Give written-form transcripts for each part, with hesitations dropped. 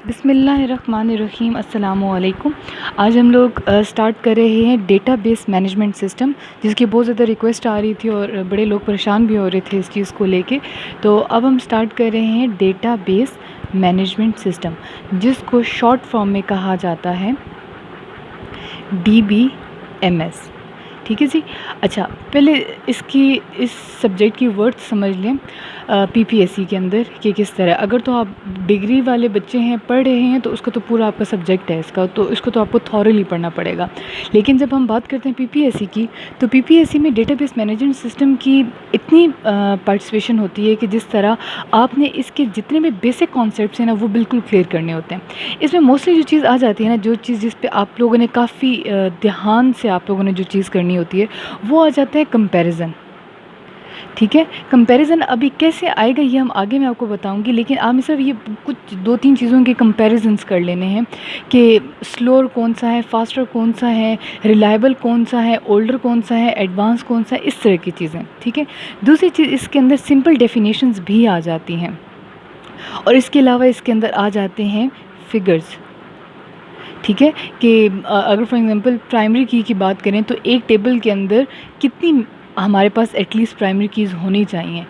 बिस्मिल्लाहिर्रहमानिर्रहीम अस्सलामुअलैकुम। आज हम लोग स्टार्ट कर रहे हैं डेटाबेस मैनेजमेंट सिस्टम, जिसकी बहुत ज़्यादा रिक्वेस्ट आ रही थी और बड़े लोग परेशान भी हो रहे थे इस चीज़ को लेके। तो अब हम स्टार्ट कर रहे हैं डेटाबेस मैनेजमेंट सिस्टम, जिसको शॉर्ट फॉर्म में कहा जाता है DBMS। ठीक है जी। अच्छा, पहले इस सब्जेक्ट की वर्ड्स समझ लें PPSC के अंदर कि किस तरह। अगर तो आप डिग्री वाले बच्चे हैं, पढ़ रहे हैं, तो उसका तो पूरा आपका सब्जेक्ट है इसका, तो इसको तो आपको थॉरली पढ़ना पड़ेगा। लेकिन जब हम बात करते हैं PPSC की, तो PPSC में डेटाबेस मैनेजमेंट सिस्टम की इतनी पार्टिसिपेशन होती है कि जिस तरह आपने इसके जितने भी बेसिक कॉन्सेप्ट्स हैं ना, वो बिल्कुल क्लियर करने होते हैं। इसमें मोस्टली जो चीज़ आ जाती है ना, जो चीज़ जिस पे आप लोगों ने काफ़ी ध्यान से आप लोगों ने जो चीज़ करनी होती है, वो आ जाता है कंपैरिजन। ठीक है, कंपैरिजन अभी कैसे आएगा ये हम आगे मैं आपको बताऊंगी, लेकिन आप सिर्फ ये कुछ 2-3 चीज़ों के कंपैरिजन्स कर लेने हैं कि स्लोअर कौन सा है, फास्टर कौन सा है, रिलायबल कौन सा है, ओल्डर कौन सा है, एडवांस कौन सा है, इस तरह की चीज़ें। ठीक है, दूसरी चीज़, इसके अंदर सिंपल डेफिनेशंस भी आ जाती हैं, और इसके अलावा इसके अंदर आ जाते हैं फिगर्स। ठीक है, कि अगर फॉर एग्जांपल प्राइमरी की बात करें, तो एक टेबल के अंदर कितनी हमारे पास एटलीस्ट प्राइमरी कीज़ होनी चाहिए,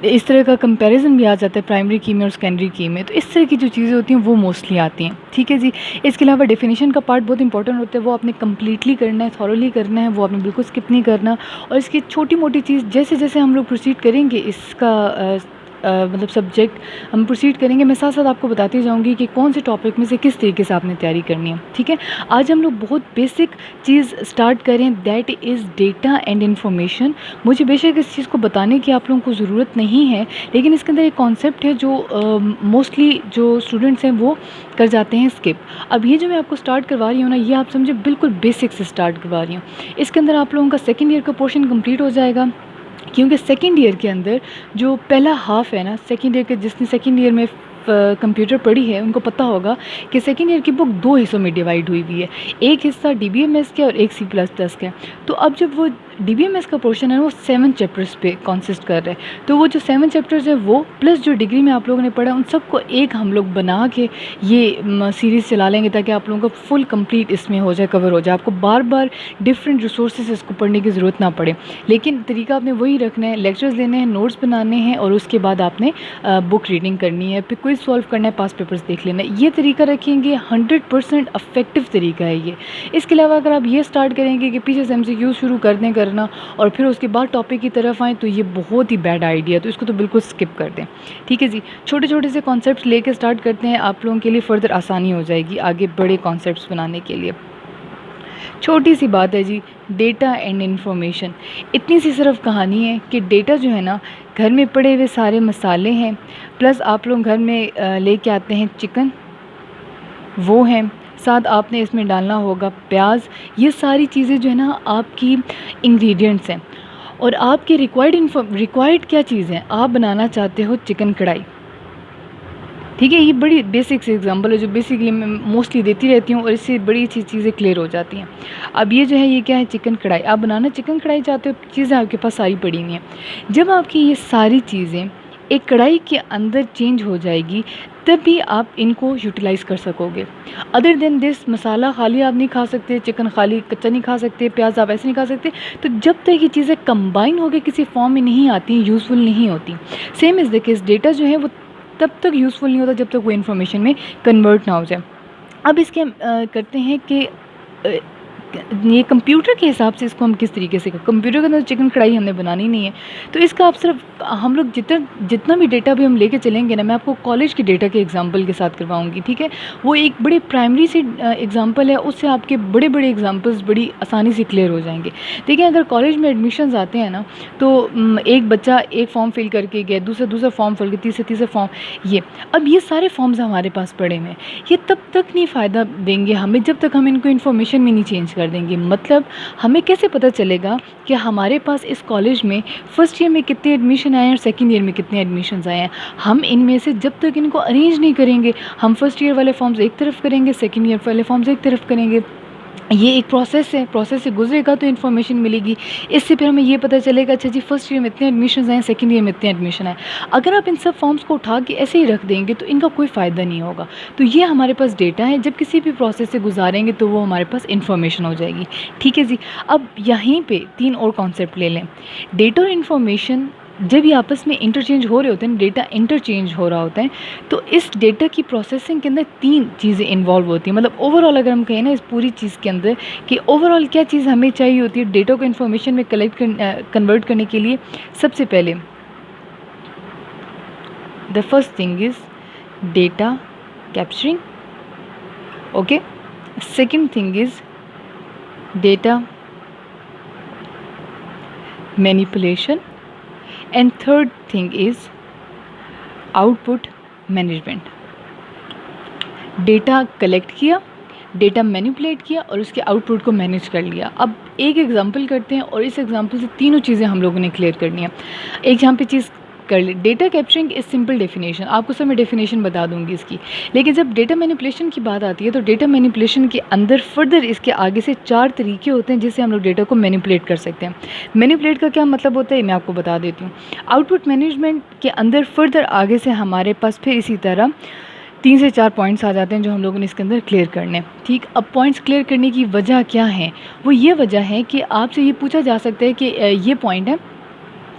इस तरह का कंपैरिजन भी आ जाता है प्राइमरी की में और सेकेंडरी की में। तो इस तरह की जो चीज़ें होती हैं वो मोस्टली आती हैं। ठीक है जी। इसके अलावा डेफिनेशन का पार्ट बहुत इंपॉर्टेंट होता है, वो आपने कम्प्लीटली करना है, थॉरली करना है, वो आपने बिल्कुल स्किप नहीं करना। और इसकी छोटी मोटी चीज़ जैसे जैसे हम लोग प्रोसीड करेंगे, इसका मतलब सब्जेक्ट हम प्रोसीड करेंगे, मैं साथ साथ आपको बताती जाऊंगी कि कौन से टॉपिक में से किस तरीके से आपने तैयारी करनी है। ठीक है, आज हम लोग बहुत बेसिक चीज़ स्टार्ट करें, that is data and information. मुझे बेशक इस चीज़ को बताने की आप लोगों को ज़रूरत नहीं है, लेकिन इसके अंदर एक कॉन्सेप्ट है जो मोस्टली जो स्टूडेंट्स हैं वो कर जाते हैं स्किप। अब ये जो मैं आपको स्टार्ट करवा रही हूँ ना, ये आप समझे बिल्कुल बेसिक से स्टार्ट करवा रही हूँ। इसके अंदर आप लोगों का सेकेंड ईयर का पोर्शन कम्प्लीट हो जाएगा, क्योंकि सेकेंड ईयर के अंदर जो पहला हाफ़ है ना, सेकेंड ईयर के जिसने सेकेंड ईयर में कंप्यूटर पढ़ी है उनको पता होगा कि सेकेंड ईयर की बुक 2 हिस्सों में डिवाइड हुई हुई है। एक हिस्सा DBMS का और एक C++ का। तो अब जब वो DBMS का पोर्शन है वो 7 चैप्टर्स पे कॉन्सिस्ट कर रहा है, तो वो जो 7 चैप्टर्स है वो प्लस जो डिग्री में आप लोगों ने पढ़ा, उन सबको एक हम लोग बना के ये सीरीज़ चला लेंगे, ताकि आप लोगों का फुल कंप्लीट इसमें हो जाए, कवर हो जाए, आपको बार बार डिफरेंट रिसोर्सेज इसको पढ़ने की ज़रूरत ना पड़े। लेकिन तरीका आपने वही रखना है, लेक्चर्स लेने हैं, नोट्स बनाने हैं, और उसके बाद आपने बुक रीडिंग करनी है, फिर क्विज सॉल्व करना है, पास पेपर्स देख लेना है। ये तरीका रखेंगे, 100% इफेक्टिव तरीका है ये। इसके अलावा अगर आप ये स्टार्ट करेंगे कि पीछे से MCQ शुरू करना और फिर उसके बाद टॉपिक की तरफ आएँ, तो ये बहुत ही बैड आइडिया, तो इसको तो बिल्कुल स्किप कर दें। ठीक है जी, छोटे छोटे से कॉन्सेप्ट्स लेके स्टार्ट करते हैं, आप लोगों के लिए फ़र्दर आसानी हो जाएगी आगे बड़े कॉन्सेप्ट्स बनाने के लिए। छोटी सी बात है जी, डेटा एंड इन्फॉर्मेशन। इतनी सी सिर्फ कहानी है कि डेटा जो है ना, घर में पड़े हुए सारे मसाले हैं, प्लस आप लोग घर में लेके आते हैं चिकन, वो हैं, साथ आपने इसमें डालना होगा प्याज। ये सारी चीज़ें जो है ना आपकी इंग्रेडिएंट्स हैं, और आपके रिक्वायर्ड क्या चीज़ है, आप बनाना चाहते हो चिकन कढ़ाई। ठीक है, ये बड़ी बेसिक से एग्जांपल है जो बेसिकली मैं मोस्टली देती रहती हूँ, और इससे बड़ी अच्छी चीज़ें क्लियर हो जाती हैं। अब ये जो है, ये क्या है, चिकन कढ़ाई। आप बनाना चिकन कढ़ाई चाहते हो, चीज़ें आपके पास सारी पड़ी हुई हैं। जब आपकी ये सारी चीज़ें एक कढ़ाई के अंदर चेंज हो जाएगी, तभी आप इनको यूटिलाइज़ कर सकोगे। अदर देन दिस, मसाला खाली आप नहीं खा सकते, चिकन खाली कच्चा नहीं खा सकते, प्याज आप ऐसे नहीं खा सकते। तो जब तक ये चीज़ें कंबाइन होकर किसी फॉर्म में नहीं आती, यूज़फुल नहीं होती। Same is the case, data जो है वो तब तक यूज़फुल नहीं होता जब तक वो इन्फॉर्मेशन में कन्वर्ट ना हो जाए। अब इसके हम करते हैं कि ये कंप्यूटर के हिसाब से इसको हम किस तरीके से, कंप्यूटर के अंदर चिकन कढ़ाई हमने बनानी नहीं है, तो इसका आप सिर्फ हम लोग जितना भी डेटा भी हम लेके चलेंगे ना, मैं आपको कॉलेज के डेटा के एग्जांपल के साथ करवाऊंगी। ठीक है, वो एक बड़ी प्राइमरी से एग्जांपल है, उससे आपके बड़े बड़े एग्जांपल्स बड़ी आसानी से क्लियर हो जाएंगे। देखिए, अगर कॉलेज में एडमिशन्स आते हैं ना, तो एक बच्चा एक फॉर्म फिल करके गया, दूसरा फॉर्म फिल कर, तीसरा फॉर्म, ये अब ये सारे फॉर्म्स हमारे पास पड़े हुए हैं। ये तब तक नहीं फ़ायदा देंगे हमें जब तक हम इनको इन्फॉर्मेशन में नहीं चेंज कर देंगे। मतलब हमें कैसे पता चलेगा कि हमारे पास इस कॉलेज में फर्स्ट ईयर में कितने एडमिशन आए हैं और सेकंड ईयर में कितने एडमिशन्स आए हैं। हम इनमें से जब तक इनको अरेंज नहीं करेंगे, हम फर्स्ट ईयर वाले फॉर्म्स एक तरफ करेंगे, सेकंड ईयर वाले फॉर्म्स एक तरफ करेंगे, ये एक प्रोसेस है, प्रोसेस से गुजरेगा तो इन्फॉर्मेशन मिलेगी। इससे फिर हमें ये पता चलेगा अच्छा जी फर्स्ट ईयर में इतने एडमिशन आए, सेकंड ईयर में इतने एडमिशन आए। अगर आप इन सब फॉर्म्स को उठा के ऐसे ही रख देंगे तो इनका कोई फ़ायदा नहीं होगा। तो ये हमारे पास डेटा है, जब किसी भी प्रोसेस से गुजारेंगे तो वो हमारे पास इन्फॉर्मेशन हो जाएगी। ठीक है जी। अब यहीं पर 3 और कॉन्सेप्ट ले लें। डेटा और इन्फॉर्मेशन जब ये आपस में इंटरचेंज हो रहे होते हैं, डेटा इंटरचेंज हो रहा होता है, तो इस डेटा की प्रोसेसिंग के अंदर 3 चीज़ें इन्वॉल्व होती हैं। मतलब ओवरऑल अगर हम कहें ना इस पूरी चीज़ के अंदर कि ओवरऑल क्या चीज़ हमें चाहिए होती है डेटा को इन्फॉर्मेशन में कन्वर्ट करने के लिए। सबसे पहले the first thing is data capturing, okay. Second thing is data manipulation and third thing is output management. Data collect किया, डेटा मैनिपुलेट किया और उसके आउटपुट को मैनेज कर लिया। अब एक एग्जांपल करते हैं और इस एग्जांपल से तीनों चीज़ें हम लोगों ने क्लियर करनी है। एक यहाँ पे चीज़ कर ले, data capturing is simple definition, आपको सब मैं डेफिनेशन बता दूंगी इसकी। लेकिन जब डेटा मैनिपुलेशन की बात आती है तो डेटा मैनिपुलेशन के अंदर फर्दर इसके आगे से 4 तरीके होते हैं जिससे हम लोग डेटा को मैनिपुलेट कर सकते हैं। मैनिपुलेट का क्या मतलब होता है मैं आपको बता देती हूँ। आउटपुट मैनेजमेंट के अंदर फर्दर आगे से हमारे पास फिर इसी तरह 3 से 4 पॉइंट्स आ जाते हैं जो हम लोगों ने इसके अंदर क्लियर करने। ठीक, अब पॉइंट्स क्लियर करने की वजह क्या है? वो ये वजह है कि आपसे ये पूछा जा सकता है कि ये पॉइंट है।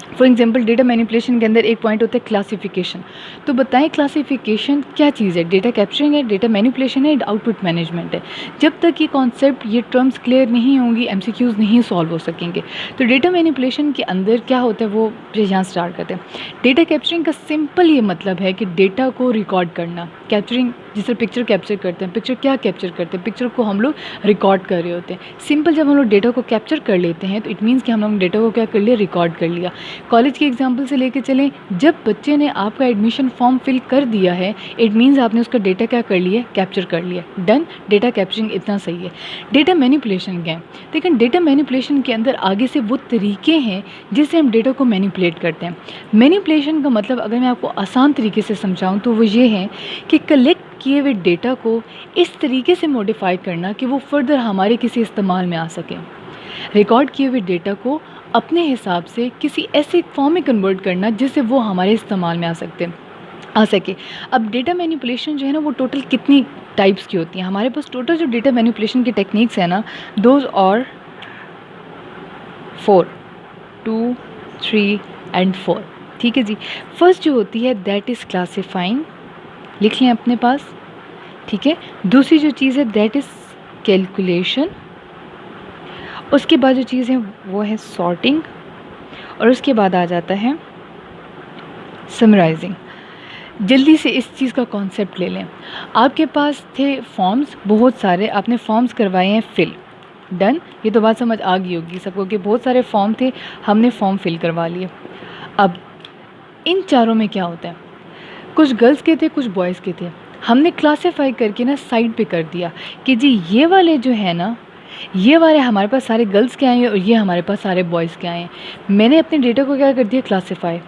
फॉर एग्जांपल डेटा मैनिपुलेशन के अंदर एक पॉइंट होता है क्लासिफिकेशन। तो बताएं क्लासिफिकेशन क्या चीज़ है? डेटा कैप्चरिंग है, डेटा मैनिपुलेशन है, आउटपुट मैनेजमेंट है। जब तक ये कॉन्सेप्ट, ये टर्म्स क्लियर नहीं होंगी, एमसीक्यूज़ नहीं सॉल्व हो सकेंगे। तो डेटा मैनिपुलेशन के अंदर क्या होता है वो यहाँ स्टार्ट करते हैं। डेटा कैप्चरिंग का सिंपल ये मतलब है कि डेटा को रिकॉर्ड करना। कैप्चरिंग जिस तरह पिक्चर कैप्चर करते हैं, पिक्चर क्या कैप्चर करते हैं? पिक्चर को हम लोग रिकॉर्ड कर रहे होते हैं। सिंपल जब हम लोग डेटा को कैप्चर कर लेते हैं तो इट मीन्स कि हम लोग डेटा को क्या कर लिया, रिकॉर्ड कर लिया। कॉलेज के एग्जांपल से लेके चलें, जब बच्चे ने आपका एडमिशन फॉर्म फिल कर दिया है इट मीन्स आपने उसका डेटा क्या कर लिया, कैप्चर कर लिया। डन, डेटा कैप्चरिंग इतना सही है। डेटा मैनिपुलेशन क्या है? लेकिन डेटा मैनिपुलेशन के अंदर आगे से वो तरीके हैं जिससे हम डेटा को मैनिपुलेट करते हैं। मैनिपुलेशन का मतलब अगर मैं आपको आसान तरीके से समझाऊँ तो वो ये है कि कलेक्ट किए हुए डेटा को इस तरीके से मॉडिफाई करना कि वो फर्दर हमारे किसी इस्तेमाल में आ सके। रिकॉर्ड किए हुए डेटा को अपने हिसाब से किसी ऐसे फॉर्म में कन्वर्ट करना जिससे वो हमारे इस्तेमाल में आ सके। अब डेटा मैनिपुलेशन जो है ना वो टोटल कितनी टाइप्स की होती हैं? हमारे पास टोटल जो डेटा मैनिपुलेशन की टेक्निक्स है ना, दोज और 4, 2, 3 एंड 4। ठीक है जी। फर्स्ट जो होती है दैट इज़ क्लासिफाइंग, लिख लें अपने पास। ठीक है। दूसरी जो चीज़ है दैट इज़ कैलकुलेशन। उसके बाद जो चीज़ है वो है सॉर्टिंग और उसके बाद आ जाता है समराइजिंग। जल्दी से इस चीज़ का कॉन्सेप्ट ले लें। आपके पास थे फॉर्म्स बहुत सारे, आपने फॉर्म्स करवाए हैं फिल। डन, ये तो बात समझ आ गई होगी सबको कि बहुत सारे फॉर्म थे, हमने फॉर्म फिल करवा लिए। अब इन चारों में क्या होता है, कुछ गर्ल्स के थे कुछ बॉयज़ के थे। हमने क्लासीफाई करके ना साइड पे कर दिया कि जी ये वाले जो है ना, ये वाले हमारे पास सारे गर्ल्स के आए हैं और ये हमारे पास सारे बॉयज़ के आए हैं। मैंने अपने डेटा को क्या कर दिया, क्लासीफाई।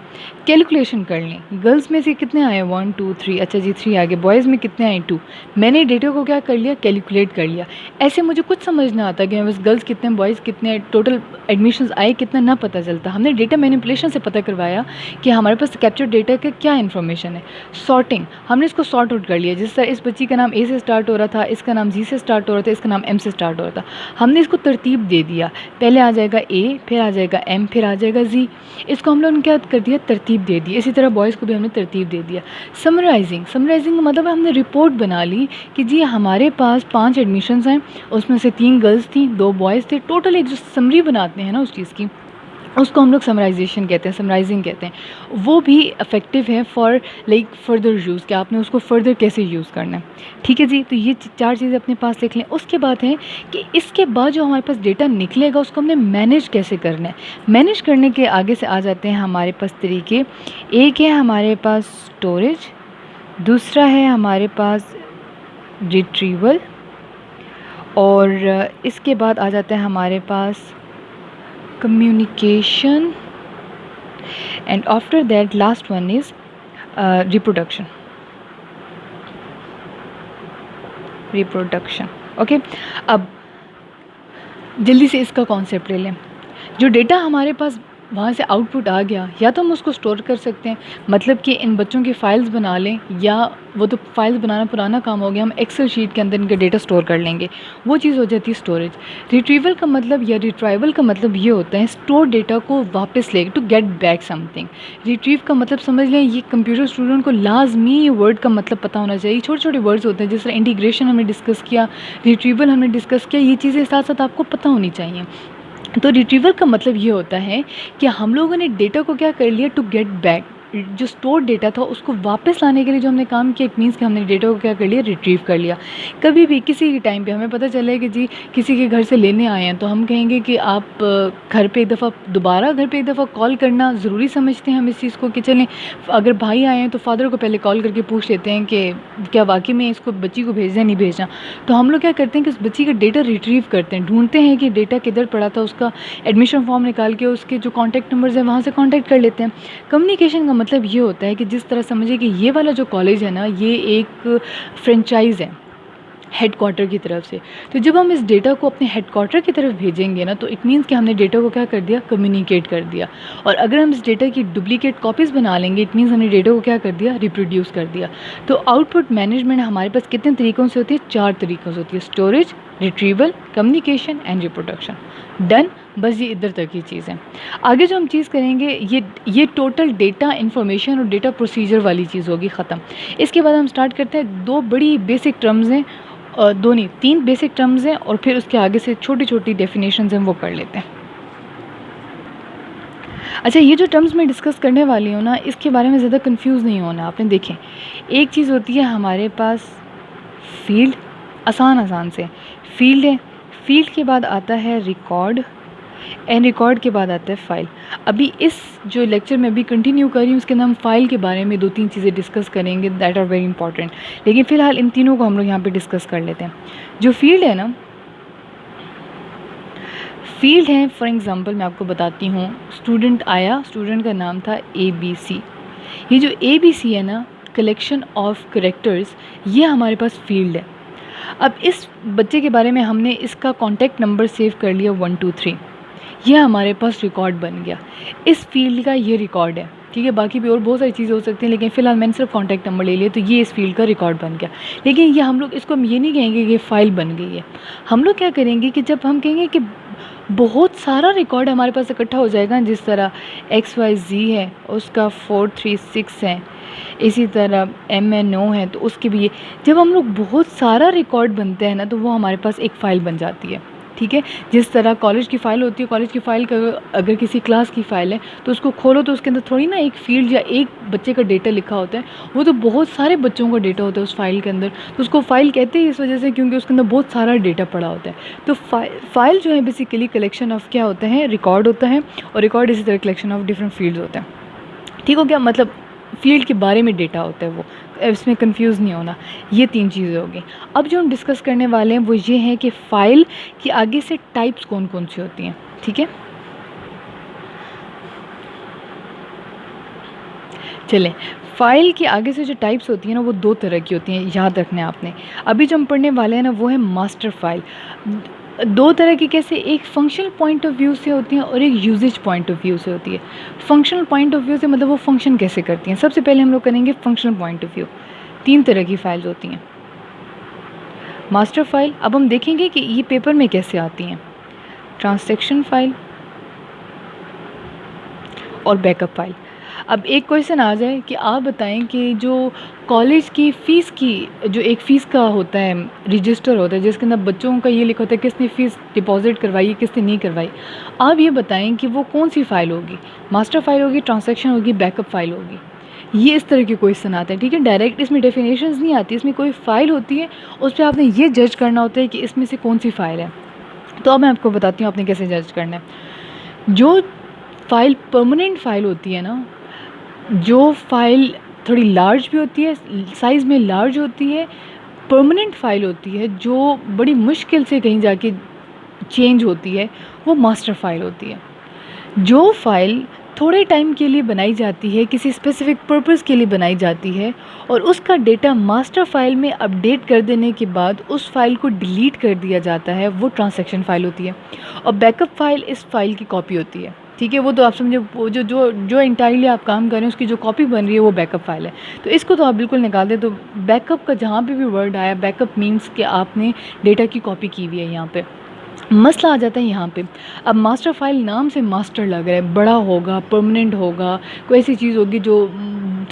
कैलकुलेशन कर लें, गर्ल्स में से कितने आए 1 2 3, अच्छा जी 3 आ गए। बॉयज़ में कितने आए 2। मैंने डेटा को क्या कर लिया, कैलकुलेट कर लिया। ऐसे मुझे कुछ समझ ना आता कि मैं बस गर्ल्स कितने बॉयज़ कितने टोटल एडमिशन्स आए कितना ना पता चलता। हमने डेटा मैनिपुलेशन से पता करवाया कि हमारे पास कैप्चर डेटा का क्या इन्फॉर्मेशन है। सॉर्टिंग, हमने इसको सॉर्ट आउट कर लिया। जिस तरह इस बच्ची का नाम ए से स्टार्ट हो रहा था, इसका नाम जी से स्टार्ट हो रहा था, इसका नाम एम से स्टार्ट हो रहा था, हमने इसको तरतीब दे दिया। पहले आ जाएगा ए, फिर आ जाएगा एम, फिर आ जाएगा जी। इसको हम लोगों ने क्या कर दिया, तरतीब दे दी। इसी तरह बॉयज़ को भी हमने तरतीब दे दिया। समराइजिंग, समराइजिंग का मतलब हमने रिपोर्ट बना ली कि जी हमारे पास 5 एडमिशन्स हैं, उसमें से 3 गर्ल्स थी 2 बॉयज़ थे। टोटल एक जो समरी बनाते हैं ना उस चीज़ की, उसको हम लोग समराइजेशन कहते हैं, समराइजिंग कहते हैं। वो भी इफ़ेक्टिव है फॉर लाइक फर्दर यूज़, कि आपने उसको फर्दर कैसे यूज़ करना है। ठीक है जी। तो ये 4 चीज़ें अपने पास लिख लें। उसके बाद है कि इसके बाद जो हमारे पास डेटा निकलेगा उसको हमने मैनेज कैसे करना है। मैनेज करने के आगे से आ जाते हैं हमारे पास तरीके। एक है हमारे पास स्टोरेज, दूसरा है हमारे पास रिट्रीवल, और इसके बाद आ जाता है हमारे पास communication, and after that last one is reproduction. Okay, अब जल्दी से इसका कॉन्सेप्ट ले लें। जो डेटा हमारे पास वहाँ से आउटपुट आ गया, या तो हम उसको स्टोर कर सकते हैं, मतलब कि इन बच्चों की फ़ाइल्स बना लें, या वो तो फाइल्स बनाना पुराना काम हो गया, हम एक्सेल शीट के अंदर इनका डेटा स्टोर कर लेंगे, वो चीज़ हो जाती है स्टोरेज। रिट्रीवल का मतलब या रिट्राइवल का मतलब ये होता है स्टोर डेटा को वापस ले, to get back something. Retrieve का मतलब समझ लें, ये कंप्यूटर स्टूडेंट को लाजमी ये वर्ड का मतलब पता होना चाहिए। छोटे छोटे वर्ड्स होते हैं, जिस तरह इंटीग्रेशन हमने डिस्कस किया, रिट्रीवल हमने डिस्कस किया, ये चीज़ें साथ साथ आपको पता होनी चाहिए। तो रिट्रीवल का मतलब ये होता है कि हम लोगों ने डेटा को क्या कर लिया, टू गेट बैक, जो स्टोर डेटा था उसको वापस लाने के लिए जो हमने काम किया, इट मीन्स कि हमने डेटा को क्या कर लिया, रिट्रीव कर लिया। कभी भी किसी के टाइम पे हमें पता चले कि जी किसी के घर से लेने आए हैं, तो हम कहेंगे कि आप घर पे एक दफ़ा दोबारा घर पे एक दफ़ा कॉल करना ज़रूरी समझते हैं हम इस चीज़ को, कि चलें अगर भाई आए हैं तो फादर को पहले कॉल करके पूछ लेते हैं कि क्या वाकई में इसको बच्ची को भेजना नहीं भेजना। तो हम लोग क्या करते हैं कि उस बच्ची का डेटा रिट्रीव करते हैं, ढूंढते हैं कि डेटा किधर पड़ा था, उसका एडमिशन फॉर्म निकाल के उसके जो कॉन्टैक्ट नंबर्स हैं वहाँ से कॉन्टैक्ट कर लेते हैं। कम्युनिकेशन का मतलब ये होता है कि जिस तरह समझिए कि ये वाला जो कॉलेज है ना, ये एक फ्रेंचाइज़ है हेडक्वार्टर की तरफ से। तो जब हम इस डेटा को अपने हेडक्वार्टर की तरफ भेजेंगे ना, तो इट मीन्स कि हमने डेटा को क्या कर दिया, कम्युनिकेट कर दिया। और अगर हम इस डेटा की डुप्लीकेट कॉपीज़ बना लेंगे, इट मीन्स हमने डेटा को क्या कर दिया, रिप्रोड्यूस कर दिया। तो आउटपुट मैनेजमेंट हमारे पास कितने तरीक़ों से होती है, 4 तरीक़ों से होती है, storage, retrieval, communication and reproduction. Done, बस ये इधर तक की चीज़ है। आगे जो हम चीज़ करेंगे, ये टोटल डेटा इन्फॉर्मेशन और डेटा प्रोसीजर वाली चीज़ होगी ख़त्म। इसके बाद हम स्टार्ट करते हैं, 2 बड़ी बेसिक टर्म्स हैं, 2 नहीं 3 बेसिक टर्म्स हैं, और फिर उसके आगे से छोटी छोटी डेफिनेशंस हैं वो कर लेते हैं। अच्छा, ये जो टर्म्स मैं डिस्कस करने वाली हूँ ना, इसके बारे में ज़्यादा कंफ्यूज नहीं होना। आपने देखें, एक चीज़ होती है हमारे पास फील्ड, आसान से फील्ड है, फील्ड के बाद आता है रिकॉर्ड, एंड रिकॉर्ड के बाद आता है फ़ाइल। अभी इस जो लेक्चर में अभी कंटिन्यू कर रही हूँ, उसके अंदर हम फ़ाइल के बारे में 2-3 चीज़ें डिस्कस करेंगे दैट आर वेरी इंपॉर्टेंट, लेकिन फ़िलहाल इन तीनों को हम लोग यहाँ पे डिस्कस कर लेते हैं। जो फील्ड है ना, फील्ड है, फॉर एग्ज़ाम्पल मैं आपको बताती हूँ, स्टूडेंट आया, स्टूडेंट का नाम था ABC। ये जो ABC है ना, कलेक्शन ऑफ करेक्टर्स, ये हमारे पास फील्ड है। अब इस बच्चे के बारे में हमने इसका कॉन्टैक्ट नंबर सेव कर लिया 123, यह हमारे पास रिकॉर्ड बन गया। इस फील्ड का ये रिकॉर्ड है, ठीक है। बाकी भी और बहुत सारी चीज़ें हो सकती हैं, लेकिन फ़िलहाल मैंने सिर्फ कॉन्टैक्ट नंबर ले लिया, तो ये इस फील्ड का रिकॉर्ड बन गया। लेकिन ये हम लोग इसको हम ये नहीं कहेंगे कि ये फ़ाइल बन गई है। हम लोग क्या करेंगे कि जब हम कहेंगे कि बहुत सारा रिकॉर्ड हमारे पास इकट्ठा हो जाएगा, जिस तरह XYZ है, उसका 436 है, इसी तरह MNO है, तो उसके भी जब हम लोग बहुत सारा रिकॉर्ड बनते हैं ना, तो वो हमारे पास एक फ़ाइल बन जाती है, ठीक है। जिस तरह कॉलेज की फ़ाइल होती है, कॉलेज की फ़ाइल का अगर किसी क्लास की फ़ाइल है तो उसको खोलो तो उसके अंदर थोड़ी ना एक फ़ील्ड या एक बच्चे का डेटा लिखा होता है, वो तो बहुत सारे बच्चों का डेटा होता है उस फ़ाइल के अंदर। तो उसको फ़ाइल कहते हैं इस वजह से क्योंकि उसके अंदर बहुत सारा डेटा पड़ा होता है। तो फ़ाइल जो है बेसिकली कलेक्शन ऑफ क्या होता है, रिकॉर्ड होता है, और रिकॉर्ड इसी तरह कलेक्शन ऑफ डिफरेंट फील्ड्स होता है, ठीक हो गया। मतलब फील्ड के बारे में डेटा होता है वो, इसमें कंफ्यूज नहीं होना। ये 3 चीज़ें होगी। अब जो हम डिस्कस करने वाले हैं वो ये है कि फ़ाइल की आगे से टाइप्स कौन कौन सी होती हैं, ठीक है। चलें, फ़ाइल की आगे से जो टाइप्स होती हैं ना, वो 2 तरह की होती हैं, याद रखना है आपने। अभी जो हम पढ़ने वाले हैं ना, वो है मास्टर फ़ाइल। 2 तरह की कैसे, एक फंक्शनल पॉइंट ऑफ व्यू से होती हैं और एक यूजेज पॉइंट ऑफ व्यू से होती है। फंक्शनल पॉइंट ऑफ व्यू से मतलब वो फंक्शन कैसे करती हैं। सबसे पहले हम लोग करेंगे फंक्शनल पॉइंट ऑफ व्यू। 3 तरह की फ़ाइल्स होती हैं। मास्टर फ़ाइल, अब हम देखेंगे कि ये पेपर में कैसे आती हैं। ट्रांजैक्शन फ़ाइल और बैकअप फ़ाइल। अब एक क्वेश्चन आ जाए कि आप बताएं कि जो कॉलेज की फ़ीस की जो एक फ़ीस का होता है, रजिस्टर होता है, जिसके अंदर बच्चों का ये लिखा होता है किसने फ़ीस डिपॉज़िट करवाई, किसने नहीं करवाई। आप ये बताएं कि वो कौन सी फ़ाइल होगी, मास्टर फ़ाइल होगी, ट्रांजैक्शन होगी, बैकअप फ़ाइल होगी। ये इस तरह के क्वेश्चन आते हैं, ठीक है। डायरेक्ट इसमें डेफिनेशंस नहीं आती, इसमें कोई फ़ाइल होती है, उस पर आपने ये जज करना होता है कि इसमें से कौन सी फ़ाइल है। तो अब मैं आपको बताती हूँ आपने कैसे जज करना है। जो फ़ाइल परमानेंट फ़ाइल होती है ना, जो फ़ाइल थोड़ी लार्ज भी होती है, साइज़ में लार्ज होती है, परमानेंट फ़ाइल होती है, जो बड़ी मुश्किल से कहीं जाके चेंज होती है, वो मास्टर फ़ाइल होती है। जो फ़ाइल थोड़े टाइम के लिए बनाई जाती है, किसी स्पेसिफिक पर्पस के लिए बनाई जाती है, और उसका डेटा मास्टर फाइल में अपडेट कर देने के बाद उस फाइल को डिलीट कर दिया जाता है, वो ट्रांजैक्शन फ़ाइल होती है। और बैकअप फ़ाइल इस फाइल की कॉपी होती है, ठीक है। वो तो आप समझे, वो जो जो जो इंटायरली आप काम कर रहे हैं उसकी जो कॉपी बन रही है वो बैकअप फ़ाइल है। तो इसको तो आप बिल्कुल निकाल दें। तो बैकअप का जहाँ पे भी वर्ड आया, बैकअप मीन्स कि आपने डेटा की कॉपी की हुई है। यहाँ पे मसला आ जाता है यहाँ पे। अब मास्टर फाइल नाम से मास्टर लग रहा है, बड़ा होगा, परमानेंट होगा, कोई ऐसी चीज़ होगी जो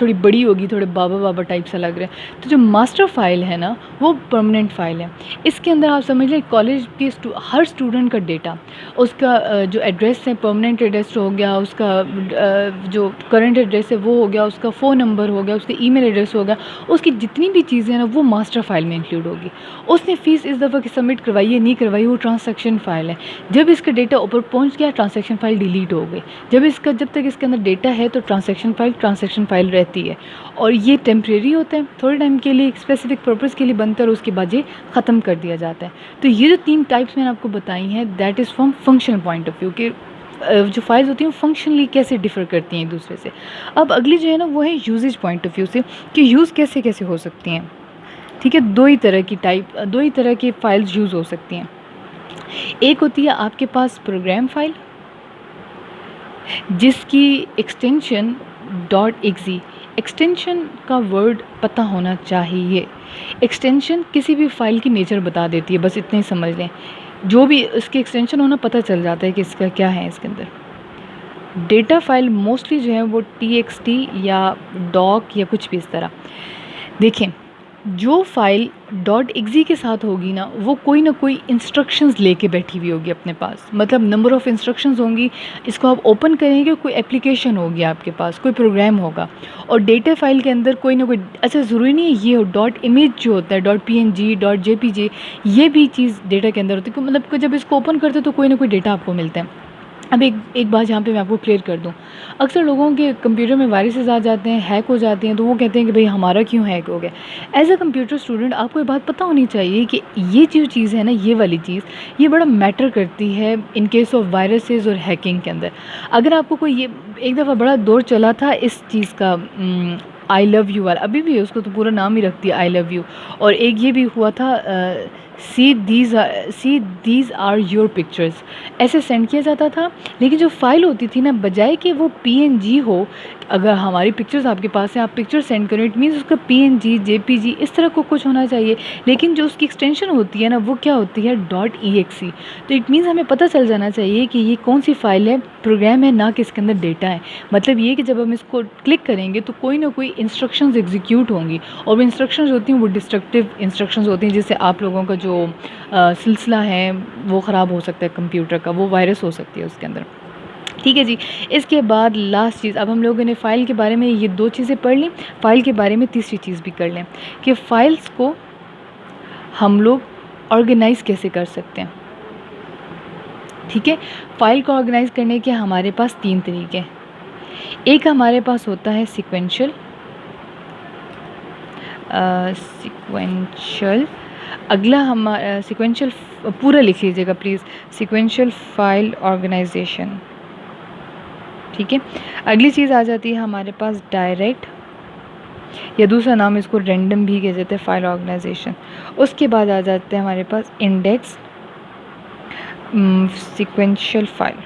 थोड़ी बड़ी होगी, थोड़े बाबा बाबा टाइप सा लग रहा है। तो जो मास्टर फाइल है ना, वो परमानेंट फ़ाइल है। इसके अंदर आप समझ लें कॉलेज के हर स्टूडेंट का डेटा, उसका जो एड्रेस है परमानेंट एड्रेस हो गया, उसका जो करंट एड्रेस है वो हो गया, उसका फ़ोन नंबर हो गया, उसका ईमेल एड्रेस हो गया, उसकी जितनी भी चीज़ें हैं ना वो मास्टर फाइल में इंक्लूड होगी। उसने फ़ीस इस दफ़ा की सबमिट करवाई है, नहीं करवाई, वो ट्रांजैक्शन फ़ाइल है। जब इसका डेटा ऊपर पहुंच गया, ट्रांजैक्शन फ़ाइल डिलीट हो गई। जब तक इसके अंदर डेटा है तो ट्रांजैक्शन फ़ाइल रहती है, और ये टेम्परेरी होता है, थोड़े टाइम के लिए, एक स्पेसिफिक पर्पस के लिए बनता है और उसके बाद ये ख़त्म कर दिया जाता है। तो ये जो 3 टाइप्स मैंने आपको बताई हैं, that is from functional point of view कि जो फाइल्स होती हैं फंक्शनली कैसे डिफ़र करती हैं एक दूसरे से। अब अगली जो है ना वो है यूजेज पॉइंट ऑफ व्यू से, कि यूज़ कैसे कैसे हो सकती हैं। ठीक है, दो ही तरह की फ़ाइल्स यूज़ हो सकती हैं। एक होती है आपके पास प्रोग्राम फाइल, जिसकी एक्सटेंशन .exe, एक्सटेंशन का वर्ड पता होना चाहिए। एक्सटेंशन किसी भी फ़ाइल की नेचर बता देती है, बस इतना ही समझ लें। जो भी इसकी एक्सटेंशन होना पता चल जाता है कि इसका क्या है इसके अंदर। डेटा फाइल मोस्टली जो है वो txt या doc या कुछ भी इस तरह। देखें, जो फाइल .exe के साथ होगी ना, वो कोई ना कोई इंस्ट्रक्शंस लेके बैठी हुई होगी अपने पास, मतलब नंबर ऑफ़ इंस्ट्रक्शंस होंगी। इसको आप ओपन करेंगे, कोई एप्लीकेशन होगी आपके पास, कोई प्रोग्राम होगा, और डेटा फाइल के अंदर कोई ना कोई, अच्छा ज़रूरी नहीं है ये हो, .image जो होता है, .png, .jpg, ये भी चीज़ डेटा के अंदर होती है। मतलब कि जब इसको ओपन करते तो कोई ना कोई डेटा आपको मिलता है। अब एक बात यहाँ पे मैं आपको क्लियर कर दूँ, अक्सर लोगों के कंप्यूटर में वायरसेस आ जाते हैं, हैक हो जाते हैं, तो वो कहते हैं कि भाई हमारा क्यों हैक हो गया। एज अ कंप्यूटर स्टूडेंट आपको ये बात पता होनी चाहिए कि ये जो चीज़ है ना, ये वाली चीज़, ये बड़ा मैटर करती है इन केस ऑफ वायरसेस और हैकिंग के अंदर। अगर आपको कोई, ये एक दफ़ा बड़ा दौर चला था इस चीज़ का, आई लव यू वाला, अभी भी उसको तो पूरा नाम ही रखती है आई लव यू। और एक ये भी हुआ था, see these are your pictures, ऐसे सेंड किया जाता था। लेकिन जो फ़ाइल होती थी ना, बजाय कि वो PNG हो, अगर हमारी पिक्चर्स आपके पास है, आप पिक्चर सेंड करें, इट मीन्स उसका PNG, JPG इस तरह को कुछ होना चाहिए। लेकिन जो उसकी एक्सटेंशन होती है ना, वो क्या होती है, .exe। तो इट मीन्स हमें पता चल जाना चाहिए कि ये कौन सी फ़ाइल है, प्रोग्राम है, ना कि इसके अंदर डेटा है। मतलब ये कि जब हम इसको क्लिक करेंगे तो कोई ना कोई इंस्ट्रक्शंस एग्जीक्यूट होंगी, और वो इंस्ट्रक्शंस होती हैं वो डिस्ट्रक्टिव इंस्ट्रक्शंस होती हैं, जिससे आप लोगों का जो सिलसिला है वो ख़राब हो सकता है कंप्यूटर का, वो वायरस हो सकती है उसके अंदर। ठीक है जी। इसके बाद लास्ट चीज़, अब हम लोगों ने फ़ाइल के बारे में ये 2 चीज़ें पढ़ ली, फ़ाइल के बारे में तीसरी चीज़ भी कर लें कि फ़ाइल्स को हम लोग ऑर्गेनाइज़ कैसे कर सकते हैं। ठीक है, फ़ाइल को ऑर्गेनाइज़ करने के हमारे पास 3 तरीके हैं। एक हमारे पास होता है सीक्वेंशियल, अगला हमारा सीक्वेंशियल, पूरा लिख लीजिएगा प्लीज़, सीक्वेंशियल फ़ाइल ऑर्गेनाइजेशन। ठीक है, अगली चीज़ आ जाती है हमारे पास डायरेक्ट, या दूसरा नाम इसको रैंडम भी कह देते हैं, फ़ाइल ऑर्गेनाइजेशन। उसके बाद आ जाते हैं हमारे पास इंडेक्स सीक्वेंशियल फ़ाइल।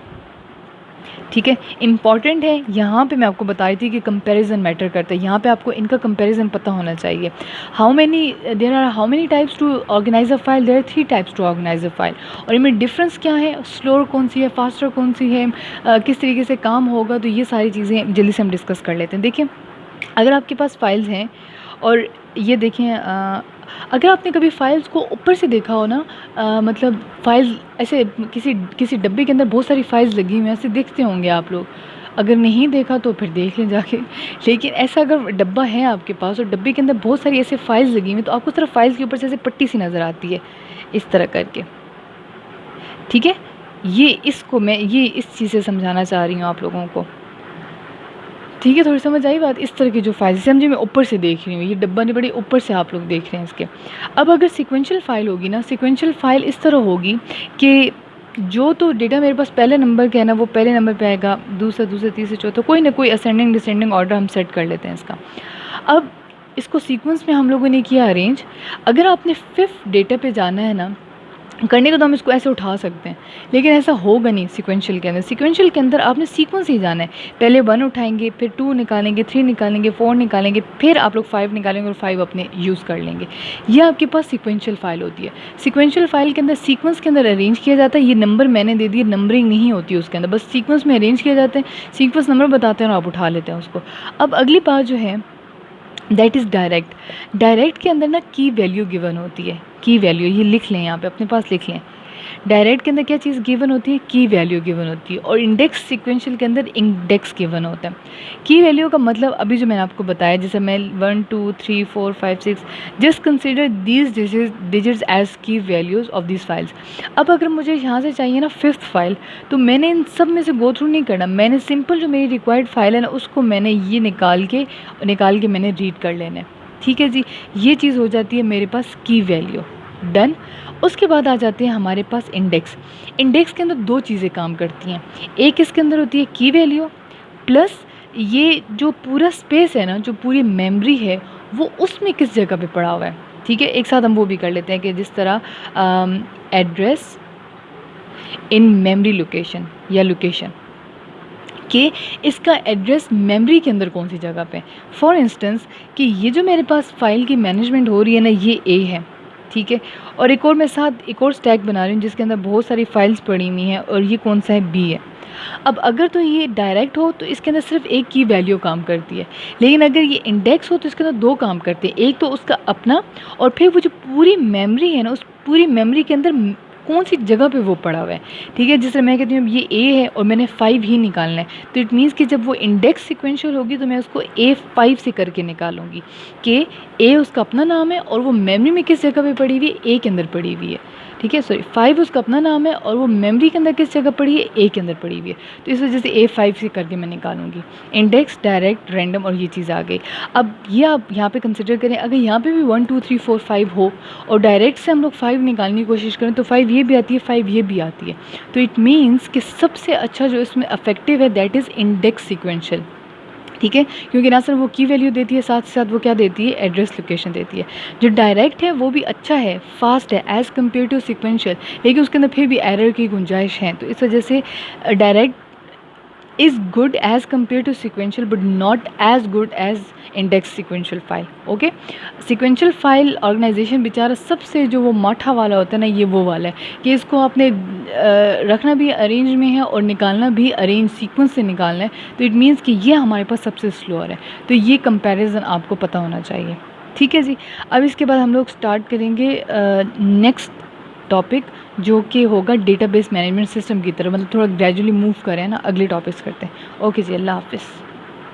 ठीक है, इम्पॉर्टेंट है, यहाँ पे मैं आपको बता रही थी कि कंपैरिजन मैटर करता है। यहाँ पे आपको इनका कंपैरिजन पता होना चाहिए। How many types to organise a file, there are 3 types to organise a file. और इनमें डिफरेंस क्या है, स्लोअर कौन सी है, फास्टर कौन सी है, किस तरीके से काम होगा, तो ये सारी चीज़ें जल्दी से हम डिस्कस कर लेते हैं। देखिए, अगर आपके पास फाइल्स हैं, और ये देखें, अगर आपने कभी फ़ाइल्स को ऊपर से देखा हो ना, मतलब फ़ाइल्स ऐसे किसी डब्बे के अंदर बहुत सारी फ़ाइल्स लगी हुई हैं, ऐसे देखते होंगे आप लोग। अगर नहीं देखा तो फिर देख लें जाके। लेकिन ऐसा अगर डब्बा है आपके पास और डब्बे के अंदर बहुत सारी ऐसे फ़ाइल्स लगी हुई हैं, तो आपको सिर्फ फ़ाइल्स के ऊपर से ऐसे पट्टी सी नज़र आती है इस तरह करके। ठीक है, ये इस चीज़ से समझाना चाह रही हूँ आप लोगों को। ठीक है, थोड़ी समझ आई बात। इस तरह की जो फाइल, जैसे समझिए मैं ऊपर से देख रही हूँ, ये डब्बा नहीं, बड़ी ऊपर से आप लोग देख रहे हैं इसके। अब अगर सीक्वेंशियल फ़ाइल होगी ना, सीक्वेंशियल फ़ाइल इस तरह होगी कि जो तो डेटा मेरे पास पहले नंबर का है ना वो पहले नंबर पे आएगा, दूसरा दूसरा तीसरा चौथा, कोई ना कोई असेंडिंग डिसेंडिंग ऑर्डर हम सेट कर लेते हैं इसका। अब इसको सीक्वेंस में हम लोगों ने किया अरेंज। अगर आपने 5th डेटा पे जाना है ना करने को तो हम इसको ऐसे उठा सकते हैं, लेकिन ऐसा होगा नहीं सिक्वेंशियल के अंदर। सिक्वेंशियल के अंदर आपने सीक्वेंस ही जाना है, पहले 1 उठाएंगे, फिर 2 निकालेंगे, 3 निकालेंगे, 4 निकालेंगे, फिर आप लोग 5 निकालेंगे और 5 अपने यूज़ कर लेंगे। ये आपके पास सिक्वेंशियल फाइल होती है। सिक्वेंशियल फाइल के अंदर सीक्वेंस के अंदर अरेंज किया जाता है। ये नंबर मैंने दे दिए, नंबरिंग नहीं होती है उसके अंदर, बस सीक्वेंस में अरेंज किया जाता है, सीक्वेंस नंबर बताते हैं और आप उठा लेते हैं उसको। अब अगली बात जो है दैट इज़ डायरेक्ट। डायरेक्ट के अंदर ना की वैल्यू गिवन होती है। की वैल्यू ये लिख लें, यहाँ पे अपने पास लिख लें। डायरेक्ट के अंदर क्या चीज़ गिवन होती है? की वैल्यू गिवन होती है। और इंडेक्स सिक्वेंशियल के अंदर इंडेक्स गिवन होता है। की वैल्यू का मतलब अभी जो मैंने आपको बताया, जैसे मैं 1 2 3 4 5 6 just consider these digits as key values of this files. अब अगर मुझे यहाँ से चाहिए ना 5th फाइल, तो मैंने इन सब में से गो थ्रू नहीं करना, मैंने सिंपल जो मेरी रिक्वायर्ड फाइल है ना उसको मैंने ये निकाल के मैंने रीड कर लेना है। ठीक है जी, ये चीज़ हो जाती है मेरे पास की वैल्यू। डन। उसके बाद आ जाते हैं हमारे पास इंडेक्स। इंडेक्स के अंदर 2 चीज़ें काम करती हैं। एक इसके अंदर होती है की वैल्यू, प्लस ये जो पूरा स्पेस है ना, जो पूरी मेमोरी है, वो उसमें किस जगह पे पड़ा हुआ है। ठीक है, एक साथ हम वो भी कर लेते हैं कि जिस तरह एड्रेस इन मेमोरी लोकेशन या लोकेशन कि इसका एड्रेस मेमोरी के अंदर कौन सी जगह पे। फॉर इंस्टेंस कि ये जो मेरे पास फाइल की मैनेजमेंट हो रही है ना, ये ए है। ठीक है, और एक और मैं साथ एक और स्टैक बना रही हूँ जिसके अंदर बहुत सारी फाइल्स पड़ी हुई हैं, और ये कौन सा है? बी है। अब अगर तो ये डायरेक्ट हो तो इसके अंदर सिर्फ एक की वैल्यू काम करती है, लेकिन अगर ये इंडेक्स हो तो इसके अंदर 2 काम करते हैं। एक तो उसका अपना, और फिर वो जो पूरी मेमोरी है ना, उस पूरी मेमोरी के अंदर कौन सी जगह पे वो पड़ा हुआ है। ठीक है, जैसे मैं कहती हूँ ये ए है और मैंने 5 ही निकालना है, तो इट मीन्स कि जब वो इंडेक्स सिक्वेंशियल होगी तो मैं उसको A5 से करके निकालूंगी कि ए उसका अपना नाम है और वो मेमोरी में किस जगह पे पड़ी हुई है? ए के अंदर पड़ी हुई है। ठीक है, सॉरी 5 उसका अपना नाम है और वो मेमोरी के अंदर किस जगह पड़ी है? ए के अंदर पड़ी हुई है। तो इस वजह से A5 से करके मैं निकालूंगी। इंडेक्स, डायरेक्ट, रैंडम, और ये चीज़ आ गई। अब ये आप यहाँ पे कंसिडर करें, अगर यहाँ पे भी 1 2 3 4 5 हो और डायरेक्ट से हम लोग 5 निकालने की कोशिश करें तो 5 ये भी आती है, 5 ये भी आती है। तो इट मीन्स कि सबसे अच्छा जो इसमें अफेक्टिव है दैट इज़ इंडेक्स सिक्वेंशियल। ठीक है, क्योंकि ना सिर्फ वो की वैल्यू देती है, साथ ही साथ वो क्या देती है? एड्रेस लोकेशन देती है। जो डायरेक्ट है वो भी अच्छा है, फास्ट है एज़ कम्पेयर टू सिक्वेंशियल, लेकिन उसके अंदर फिर भी एरर की गुंजाइश है। तो इस वजह से direct is good as compare to sequential but not as good as index sequential file. Okay, sequential file organisation बेचारा सबसे जो वो माठा वाला होता है ना, ये वो वाला है कि इसको आपने रखना भी अरेंज में है और निकालना भी अरेंज सीक्वेंस से निकालना है। तो इट मीन्स कि ये हमारे पास सबसे स्लोअर है। तो ये कंपैरिजन आपको पता होना चाहिए। ठीक है जी, अब इसके बाद हम लोग स्टार्ट करेंगे नेक्स्ट टॉपिक, जो कि होगा डेटाबेस मैनेजमेंट सिस्टम की तरफ, मतलब थोड़ा ग्रेजुअली मूव करें ना, अगले टॉपिक्स करते हैं। ओके जी, अल्लाह हाफिज़।